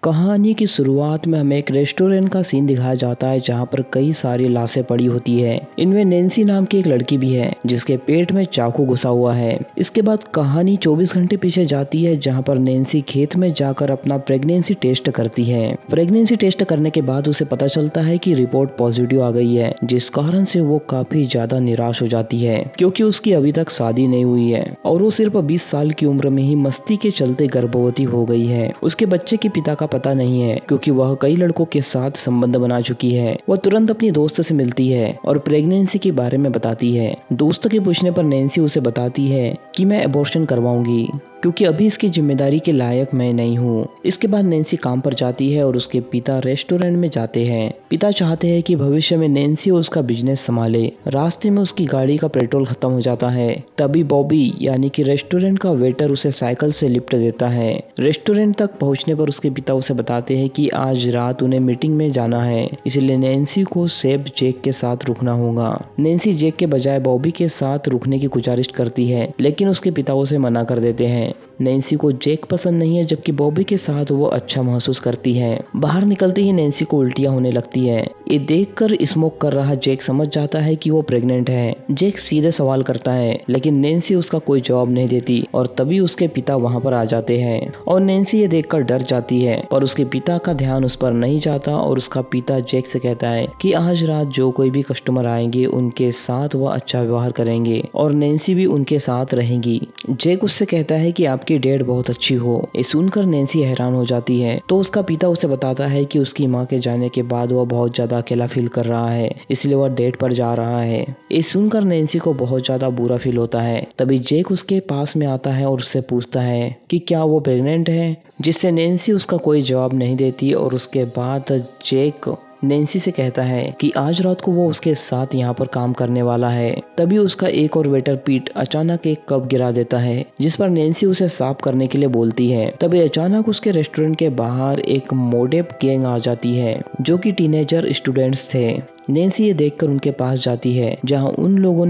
कहानी की शुरुआत में हमें एक रेस्टोरेंट का सीन दिखाया जाता है जहां पर कई सारी लाशें पड़ी होती है। इनमें नैन्सी नाम की एक लड़की भी है जिसके पेट में चाकू घुसा हुआ है। इसके बाद कहानी 24 घंटे पीछे जाती है जहां पर नैन्सी खेत में जाकर अपना प्रेगनेंसी टेस्ट करती है। प्रेगनेंसी टेस्ट करने के बाद उसे पता चलता है कि रिपोर्ट पॉजिटिव आ गई है, जिस कारण से वो काफी ज्यादा निराश हो जाती है क्योंकि उसकी अभी तक शादी नहीं हुई है और वो सिर्फ 20 साल की उम्र में ही मस्ती के चलते गर्भवती हो गई है। उसके बच्चे के पिता का पता नहीं है क्योंकि वह कई लड़कों के साथ संबंध बना चुकी है। वह तुरंत अपनी दोस्त से मिलती है और प्रेगनेंसी के बारे में बताती है। दोस्त के पूछने पर नैन्सी उसे बताती है कि मैं अबॉर्शन करवाऊंगी क्योंकि अभी इसकी जिम्मेदारी के लायक मैं नहीं हूँ। इसके बाद नैन्सी काम पर जाती है और उसके पिता रेस्टोरेंट में जाते हैं। पिता चाहते हैं कि भविष्य में नैन्सी उसका बिजनेस संभाले। रास्ते में उसकी गाड़ी का पेट्रोल खत्म हो जाता है। तभी बॉबी यानी कि रेस्टोरेंट का वेटर उसे साइकिल से लिफ्ट देता है। रेस्टोरेंट तक पहुँचने पर उसके पिता उसे बताते हैं कि आज रात उन्हें मीटिंग में जाना है, इसलिए नैन्सी को सेफ जैक के साथ रुकना होगा। नैन्सी जैक के बजाय बॉबी के साथ रुकने की गुजारिश करती है, लेकिन उसके पिता उसे मना कर देते हैं। नैन्सी को जैक पसंद नहीं है, जबकि बॉबी के साथ वो अच्छा महसूस करती है। बाहर निकलते ही नैन्सी को उल्टियां होने लगती है। ये देखकर स्मोक कर रहा जैक समझ जाता है कि वो प्रेग्नेंट है। जैक सीधे सवाल करता है, लेकिन नैन्सी उसका कोई जवाब नहीं देती और तभी उसके पिता वहां पर आ जाते हैं और नैन्सी ये देखकर डर जाती है, पर उसके पिता का ध्यान उस पर नहीं जाता और उसका पिता जैक से कहता है कि आज रात जो कोई भी कस्टमर आएंगे उनके साथ वह अच्छा व्यवहार करेंगे और नैन्सी भी उनके साथ रहेंगी। जैक उससे कहता है कि आपकी डेट बहुत अच्छी हो। ये सुनकर नैन्सी हैरान हो जाती है तो उसका पिता उसे बताता है कि उसकी माँ के जाने के बाद वह बहुत ज्यादा अकेला फील कर रहा है, इसलिए वह डेट पर जा रहा है। ये सुनकर नैन्सी को बहुत ज्यादा बुरा फील होता है। तभी जैक उसके पास में आता है और उससे पूछता है कि क्या वो प्रेग्नेंट है, जिससे नैन्सी उसका कोई जवाब नहीं देती और उसके बाद जैक नैन्सी से कहता है कि आज रात को वो उसके साथ यहाँ पर काम करने वाला है। तभी उसका एक और वेटर पीट अचानक एक कप गिरा देता है, जिस पर नैन्सी उसे साफ करने के लिए बोलती है। तभी अचानक उसके रेस्टोरेंट के बाहर एक मोडेप गैंग आ जाती है जो कि टीनेजर स्टूडेंट्स थे। नैन्सी ये देखकर उनके पास जाती है जहां पर उन लोगों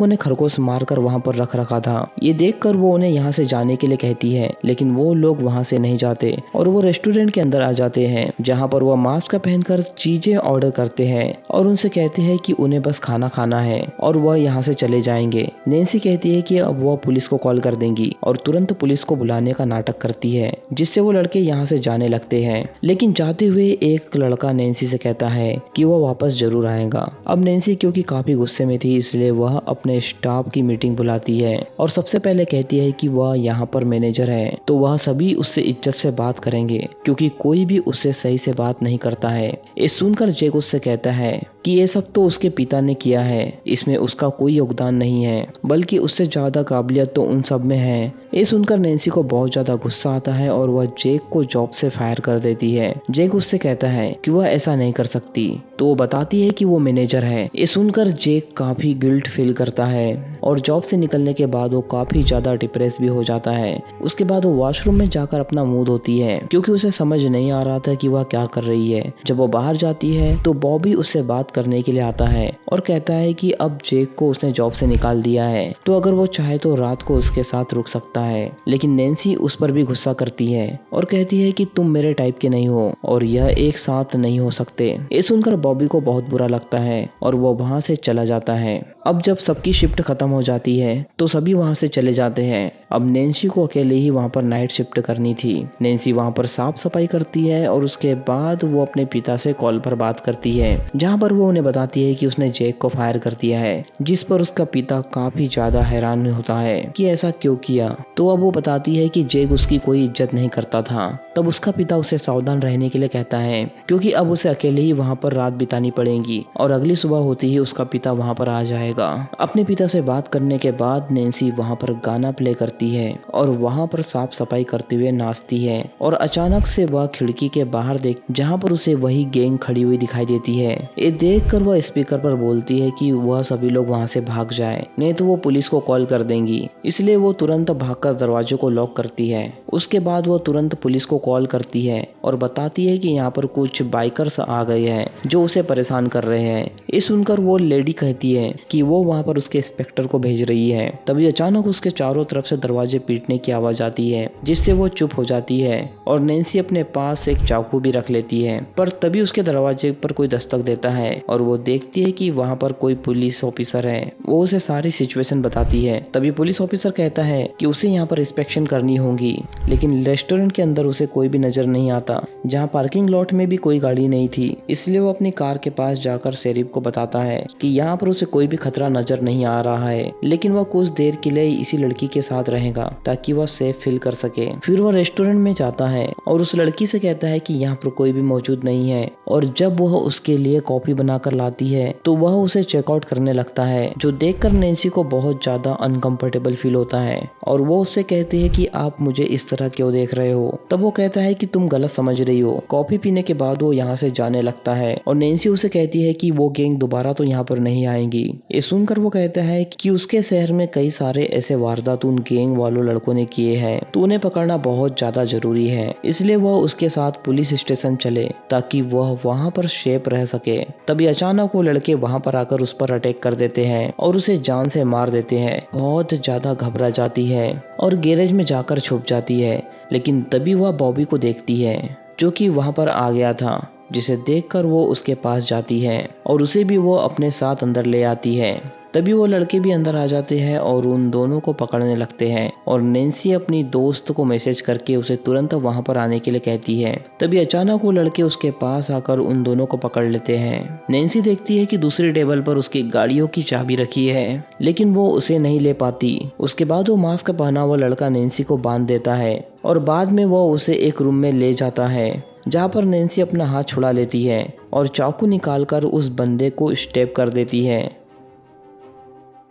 ने खरगोश मार कर वहां पर रख रखा था। ये देखकर वो उन्हें यहाँ से जाने के लिए कहती है, लेकिन वो लोग वहां से नहीं जाते और वो रेस्टोरेंट के अंदर आ जाते हैं जहां पर वो मास्क पहनकर चीजें ऑर्डर करते हैं और उनसे कहते हैं कि उन्हें बस खाना खाना है और वह यहाँ से चले जाएंगे। नैन्सी कहती है कि अब वह पुलिस को कॉल कर देंगी और तुरंत पुलिस को बुलाने का नाटक करती है, जिससे वो लड़के यहाँ से जाने लगते हैं। लेकिन जाते हुए एक लड़का नैन्सी से कहता है कि वह वापस जरूर आएगा। अब नैन्सी क्योंकि काफी गुस्से में थी, इसलिए वह अपने स्टाफ की मीटिंग बुलाती है और सबसे पहले कहती है कि वह यहाँ पर मैनेजर है, तो वह सभी उससे इज्जत से बात करेंगे क्योंकि कोई भी उससे सही से बात नहीं करता है। ये सुनकर जैक उससे कहता है कि ये सब तो उसके पिता ने किया है, इसमें उसका कोई योगदान नहीं है, बल्कि उससे ज्यादा काबिलियत तो उन सब में है। ये सुनकर नैन्सी को बहुत ज्यादा गुस्सा आता है और वह जैक को जॉब से फायर कर देती है। जैक उससे कहता है कि वह ऐसा नहीं कर सकती, तो वो बताती है कि वो मैनेजर है। ये सुनकर जैक काफी गिल्ट फील करता है और जॉब से निकलने के बाद वो काफी ज्यादा डिप्रेस भी हो जाता है। उसके बाद वो वॉशरूम में जाकर अपना मुंह धोती है क्योंकि उसे समझ नहीं आ रहा था कि वह क्या कर रही है। जब वो बाहर जाती है तो बॉबी उससे बात करने के लिए आता है और कहता है कि अब जैक को उसने जॉब से निकाल दिया है, तो अगर वो चाहे तो रात को उसके साथ रुक सकता है। लेकिन नैन्सी उस पर भी गुस्सा करती है और कहती है कि तुम मेरे टाइप के नहीं हो और यह एक साथ नहीं हो सकते। ये सुनकर बॉबी को बहुत बुरा लगता है और वो वहां से चला जाता है। अब जब सबकी शिफ्ट खत्म हो जाती है तो सभी वहां से चले जाते हैं। अब नैन्सी को अकेले ही वहां पर नाइट शिफ्ट करनी थी। नैन्सी वहां पर साफ सफाई करती है और उसके बाद वो अपने पिता से कॉल पर बात करती है, जहां पर वो उन्हें बताती है कि उसने जैक को फायर कर दिया है, जिस पर उसका पिता काफी ज्यादा हैरान होता है कि ऐसा क्यों किया। तो अब वो बताती है कि जैक उसकी कोई इज्जत नहीं करता था। तब उसका पिता उसे सावधान रहने के लिए कहता है क्योंकि अब उसे अकेले ही वहां पर रात बितानी पड़ेगी और अगली सुबह होती ही उसका पिता वहां पर आ जाएगा। अपने पिता से बात करने के बाद नैन्सी वहां पर गाना प्ले करती है और वहां पर साफ सफाई करते हुए नाचती है और अचानक से वह खिड़की के बाहर देख जहां पर उसे वही गैंग खड़ी हुई दिखाई देती है। ये देखकर वह स्पीकर पर बोलती है कि वह सभी लोग वहां से भाग जाए, नहीं तो वो पुलिस को कॉल कर देंगी। इसलिए वो तुरंत भागकर दरवाजे को लॉक करती है। उसके बाद वो तुरंत तुरंत पुलिस को कॉल करती है और बताती है कि यहाँ पर कुछ बाइकर्स आ गए हैं जो उसे परेशान कर रहे हैं। ये सुनकर वो लेडी कहती है कि वो वहाँ पर उसके इंस्पेक्टर को भेज रही है। तभी अचानक उसके चारों तरफ से दरवाजे पीटने की आवाज आती है, जिससे वो चुप हो जाती है और नैन्सी अपने पास एक चाकू भी रख लेती है। पर तभी उसके दरवाजे पर कोई दस्तक देता है और वो देखती है कि वहाँ पर कोई पुलिस ऑफिसर है। वो उसे सारी सिचुएशन बताती है। तभी पुलिस ऑफिसर कहता है कि उसे यहाँ पर इंस्पेक्शन करनी होगी, लेकिन रेस्टोरेंट के अंदर उसे कोई भी नजर नहीं आता। जहाँ पार्किंग लॉट में भी कोई गाड़ी नहीं थी, इसलिए वो अपनी कार के पास जाकर शेरिफ को बताता है कि यहाँ पर उसे कोई भी खतरा नजर नहीं आ रहा है, लेकिन वह कुछ देर के लिए इसी लड़की के साथ रहेगा ताकि वह सेफ फील कर सके। फिर वह रेस्टोरेंट में जाता है और उस लड़की से कहता है कि यहाँ पर कोई भी मौजूद नहीं है, और जब वह उसके लिए कॉफी बनाकर लाती है तो वह उसे चेकआउट करने लगता है, जो देखकर नैन्सी को बहुत ज्यादा अनकंफर्टेबल फील होता है और वो उससे कहती है कि आप मुझे इस तरह क्यों देख रहे हो। तब वो कहता है कि तुम गलत समझ रही हो। कॉफी पीने के बाद वो यहाँ से जाने लगता है और नैन्सी उसे कहती है कि वो गैंग दोबारा तो यहाँ पर नहीं आएंगी। ये सुनकर वो कहता है कि उसके शहर में कई सारे ऐसे वारदात उन गैंग वालों लड़कों ने किए हैं, तो उन्हें पकड़ना बहुत ज्यादा जरूरी है। इसलिए वह उसके साथ पुलिस स्टेशन चले ताकि वह वहाँ पर सेफ रह सके। तभी अचानक वो लड़के वहाँ पर आकर उस पर अटैक कर देते हैं और उसे जान से मार देते हैं। बहुत ज्यादा घबरा जाती है और गैरेज में जाकर छुप जाती है, लेकिन तभी वह बॉबी को देखती है जो कि वहाँ पर आ गया था, जिसे देखकर वो उसके पास जाती है और उसे भी वो अपने साथ अंदर ले आती है। तभी वो लड़के भी अंदर आ जाते हैं और उन दोनों को पकड़ने लगते हैं और नैन्सी अपनी दोस्त को मैसेज करके उसे तुरंत वहां पर आने के लिए कहती है। तभी अचानक वो लड़के उसके पास आकर उन दोनों को पकड़ लेते हैं। नैन्सी देखती है कि दूसरी टेबल पर उसकी गाड़ियों की चाबी रखी है, लेकिन वो उसे नहीं ले पाती। उसके बाद वो मास्क पहना हुआ लड़का नैन्सी को बांध देता है और बाद में वो उसे एक रूम में ले जाता है, जहाँ पर नैन्सी अपना हाथ छुड़ा लेती है और चाकू निकालकर उस बंदे को स्टेप कर देती है।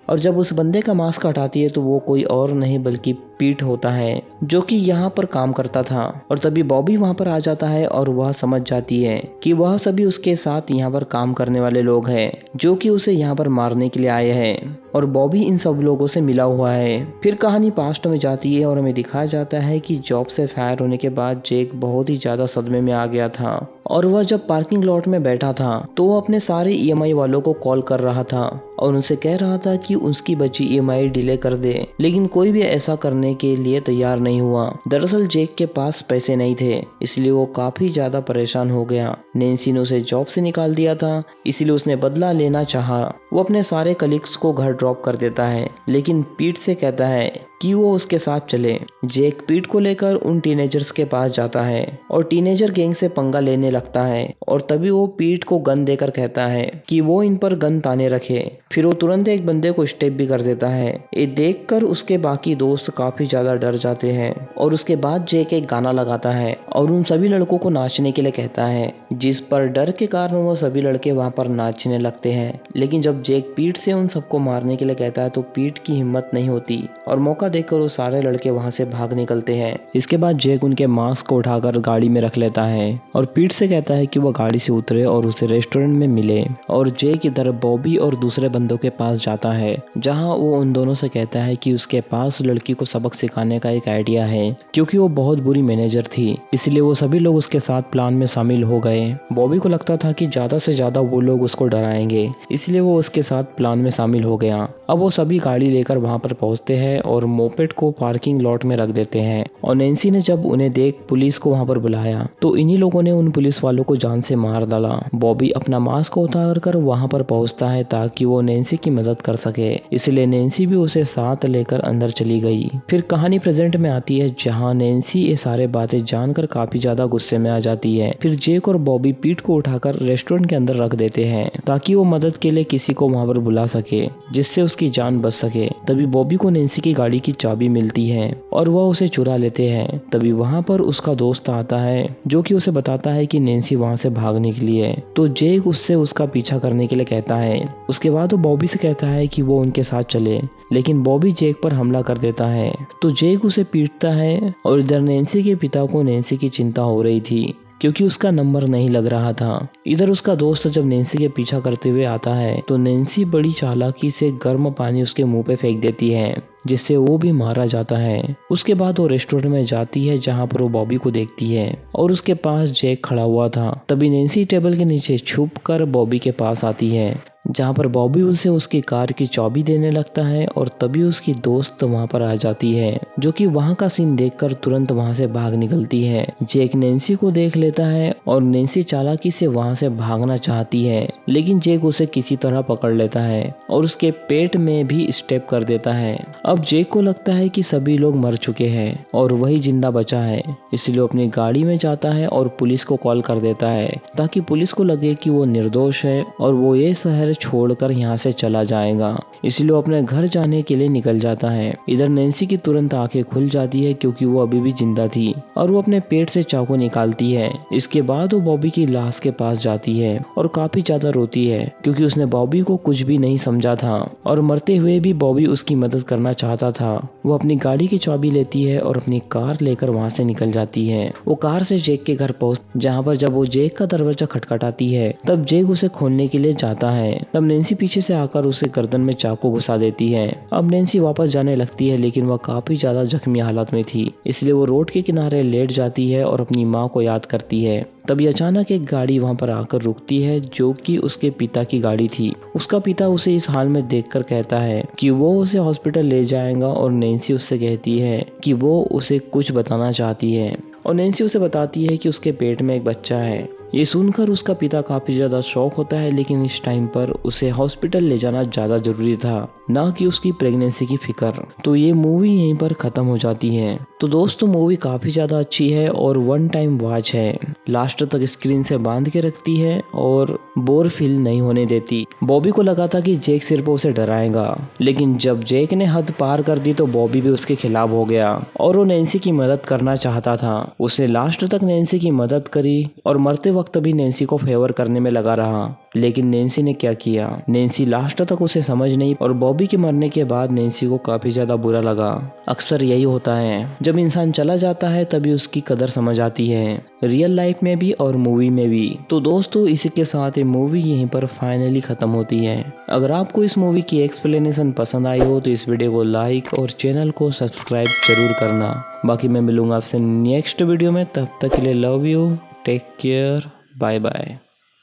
और जब उस बंदे का मास्क हटाती है तो वो कोई और नहीं बल्कि पीट होता है, जो कि यहाँ पर काम करता था। और तभी बॉबी वहाँ पर आ जाता है और वह समझ जाती है कि वह सभी उसके साथ यहाँ पर काम करने वाले लोग हैं, जो कि उसे यहाँ पर मारने के लिए आए हैं, और बॉबी इन सब लोगों से मिला हुआ है। फिर कहानी पास्ट में जाती है और हमें दिखाया जाता है कि जॉब से फायर होने के बाद जेक बहुत ही ज्यादा सदमे में आ गया था और वह जब पार्किंग लॉट में बैठा था तो वो अपने सारे ईएमआई वालों को कॉल कर रहा था और उनसे कह रहा था कि उसकी बची ईएमआई डिले कर दे, लेकिन कोई भी ऐसा करने के लिए तैयार नहीं हुआ। दरअसल जेक के पास पैसे नहीं थे, इसलिए वो काफी ज्यादा परेशान हो गया। नैन्सी ने उसे जॉब से निकाल दिया था, इसलिए उसने बदला लेना चाहा। वो अपने सारे कलीग्स को घर ड्रॉप कर देता है, लेकिन पीट से कहता है कि वो उसके साथ चले। जेक पीट को लेकर उन टीनेजर्स के पास जाता है और टीनेजर गैंग से पंगा लेने लगता है, और तभी वो पीट को गन देकर कहता है कि वो इन पर गन ताने रखे। फिर वो तुरंत एक बंदे को स्टेप भी कर देता है। ये देखकर उसके बाकी दोस्त काफी ज्यादा डर जाते हैं और उसके बाद जेक एक गाना लगाता है और उन सभी लड़कों को नाचने के लिए कहता है, जिस पर डर के कारण वो सभी लड़के वहाँ पर नाचने लगते हैं। लेकिन जब जेक पीट से उन सबको मारने के लिए कहता है तो पीट की हिम्मत नहीं होती और मौका देखकर वो सारे लड़के वहाँ से भाग निकलते हैं। इसके बाद जेक उनके मास्क को उठाकर गाड़ी में रख लेता है और पीट से कहता है कि वो गाड़ी से उतरे और उसे रेस्टोरेंट में मिले, और जेक इधर बॉबी और दूसरे बंदों के पास जाता है, जहाँ वो उन दोनों से कहता है कि उसके पास लड़की को सबक सिखाने का एक आइडिया है, क्योंकि वो बहुत बुरी मैनेजर थी, इसलिए वो सभी लोग उसके साथ प्लान में शामिल हो गए। बॉबी को लगता था कि ज्यादा से ज्यादा वो लोग उसको डराएंगे, इसलिए वो उसके साथ प्लान में शामिल हो गया। अब वो सभी गाड़ी लेकर वहाँ पर पहुँचते हैं और मोपेड को पार्किंग लॉट में रख देते हैं, और नैन्सी ने जब उन्हें देख पुलिस को वहाँ पर बुलाया तो इन्हीं लोगों ने उन पुलिस वालों को जान से मार डाला। बॉबी अपना मास्क उतार कर वहाँ पर पहुँचता है ताकि वो नैन्सी की मदद कर सके, इसलिए नैन्सी भी उसे साथ लेकर अंदर चली गई। फिर कहानी प्रेजेंट में आती है, जहाँ नैन्सी ये सारे बातें जानकर काफी ज्यादा गुस्से में आ जाती है। फिर जेक और बॉबी पीट को उठाकर रेस्टोरेंट के अंदर रख देते हैं ताकि वो मदद के लिए किसी को वहाँ पर बुला सके, जिससे उसकी जान बच सके। तभी बॉबी को नैन्सी की गाड़ी की चाबी मिलती है और वह उसे चुरा लेते हैं। तभी वहाँ पर उसका दोस्त आता है, जो कि उसे बताता है कि नैन्सी वहाँ से भागने के लिए, तो जेक उससे उसका पीछा करने के लिए कहता है। उसके बाद वो बॉबी से कहता है कि वो उनके साथ चले, लेकिन बॉबी जेक पर हमला कर देता है, तो जेक उसे पीटता है। और इधर नैन्सी के पिता को नैन्सी की चिंता हो रही थी, क्योंकि उसका नंबर नहीं लग रहा था। इधर उसका दोस्त जब नैन्सी के पीछा करते हुए आता है तो नैन्सी बड़ी चालाकी से गर्म पानी उसके मुंह पे फेंक देती है, जिससे वो भी मारा जाता है। उसके बाद वो रेस्टोरेंट में जाती है जहाँ पर वो बॉबी को देखती है और उसके पास जैक खड़ा हुआ था। तभी नैन्सी टेबल के नीचे छुप कर बॉबी के पास आती है, जहाँ पर बॉबी उसे उसकी कार की चाबी देने लगता है और तभी उसकी दोस्त वहाँ पर आ जाती है, जो कि वहाँ का सीन देखकर तुरंत वहाँ से भाग निकलती है। जैक नैन्सी को देख लेता है और नैन्सी चालाकी से वहाँ से भागना चाहती है, लेकिन जैक उसे किसी तरह पकड़ लेता है और उसके पेट में भी स्टेप कर देता है। अब जैक को लगता है कि सभी लोग मर चुके हैं और वही जिंदा बचा है, इसलिए वो अपनी गाड़ी में जाता है और पुलिस को कॉल कर देता है ताकि पुलिस को लगे कि वो निर्दोष है और वो ये शहर छोड़कर यहाँ से चला जाएगा। इसलिए वो अपने घर जाने के लिए निकल जाता है। इधर नैन्सी की तुरंत आंखें खुल जाती है क्योंकि वो अभी भी जिंदा थी और वो अपने पेट से चाकू निकालती है। इसके बाद वो बॉबी की लाश के पास जाती है और काफी ज्यादा रोती है क्योंकि उसने बॉबी को कुछ भी नहीं समझा था और मरते हुए भी बॉबी उसकी मदद करना चाहता था। वो अपनी गाड़ी की चाबी लेती है और अपनी कार लेकर वहाँ से निकल जाती है। वो कार से जैक के घर पहुँच जहाँ पर जब वो जैक का दरवाजा खटखटाती है तब जैक उसे खोलने के लिए जाता है। तब नैन्सी पीछे से आकर उसे गर्दन में चाकू घुसा देती है। अब नैन्सी वापस जाने लगती है लेकिन वह काफी ज्यादा जख्मी हालत में थी, इसलिए वो रोड के किनारे लेट जाती है और अपनी माँ को याद करती है। तभी अचानक एक गाड़ी वहां पर आकर रुकती है जो कि उसके पिता की गाड़ी थी। उसका पिता उसे इस हाल में देखकर कहता है कि वो उसे हॉस्पिटल ले जाएगा और नैन्सी उससे कहती है कि वो उसे कुछ बताना चाहती है और नैन्सी उसे बताती है कि उसके पेट में एक बच्चा है। ये सुनकर उसका पिता काफी ज्यादा शॉक होता है, लेकिन इस टाइम पर उसे हॉस्पिटल ले जाना ज्यादा जरूरी था, ना कि उसकी प्रेगनेंसी की फिक्र। तो ये मूवी यहीं पर खत्म हो जाती है। तो दोस्तों मूवी काफी ज्यादा अच्छी है और वन टाइम वॉच है। लास्ट तक स्क्रीन से बांध के रखती है और बोर फील नहीं होने देती। बॉबी को लगा था कि जैक सिर्फ उसे डराएगा, लेकिन जब जैक ने हद पार कर दी तो बॉबी भी उसके खिलाफ हो गया और वो नैन्सी की मदद करना चाहता था। उसने लास्ट तक नैन्सी की मदद करी और मरते वक्त भी नैन्सी को फेवर करने में लगा रहा। लेकिन नैन्सी ने क्या किया, नैन्सी लास्ट तक उसे समझ नहीं और बॉबी के मरने के बाद नैन्सी को काफी ज्यादा बुरा लगा। अक्सर यही होता है, जब इंसान चला जाता है तभी उसकी कदर समझ आती है, रियल लाइफ में भी और मूवी में भी। तो दोस्तों इसी के साथ ये मूवी यहीं पर फाइनली खत्म होती है। अगर आपको इस मूवी की एक्सप्लेनेशन पसंद आई हो तो इस वीडियो को लाइक और चैनल को सब्सक्राइब जरूर करना। बाकी मैं मिलूंगा आपसे नेक्स्ट वीडियो में, तब तक के लिए love you, take care, bye bye.